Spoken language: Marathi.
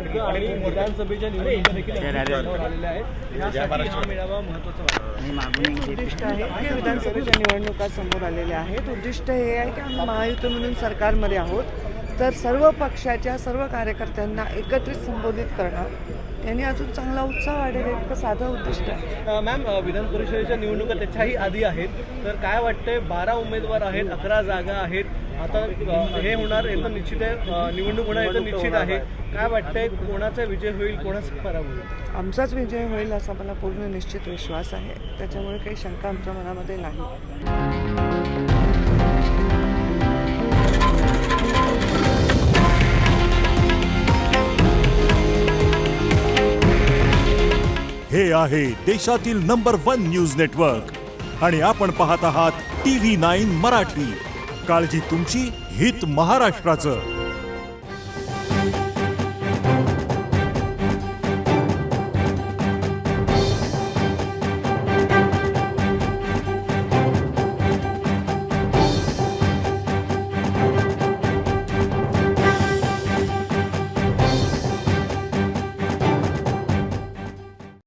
निवडणुका आणि विधानसभेच्या निवडणुका देखील आलेल्या आहेत। यासाठी हा मेळावा महत्त्वाचा वाटतो। उद्दिष्ट आहे की विधानसभेच्या निवडणुका समोर आलेल्या आहेत। उद्दिष्ट हे आहे की आम्ही महायुती म्हणून सरकारमध्ये आहोत, तर सर्व पक्षाच्या सर्व कार्यकर्त्यांना एकत्रित संबोधित करणं यांनी अजून चांगला उत्साह वाढेल, इतकं साधं उद्दिष्ट आहे। मॅम, विधान परिषदेच्या निवडणुका त्याच्याही आधी आहेत, तर काय वाटतंय 12 उमेदवार आहेत, 11 जागा आहेत, आता हे होणार एकदम निश्चित आहे, निवडणूक होणार एकदम निश्चित आहे। काय वाटतंय कोणाचा विजय होईल, कोणाचा पराभव होईल? आमचाच विजय होईल असा मला पूर्ण निश्चित विश्वास आहे, त्याच्यामुळे काही शंका आमच्या मनामध्ये नाही। हे आहे देशातील नंबर 1 न्यूज नेटवर्क आणि आपण पाहत आहात TV9 मराठी। काळजी तुमची, हित महाराष्ट्राचं।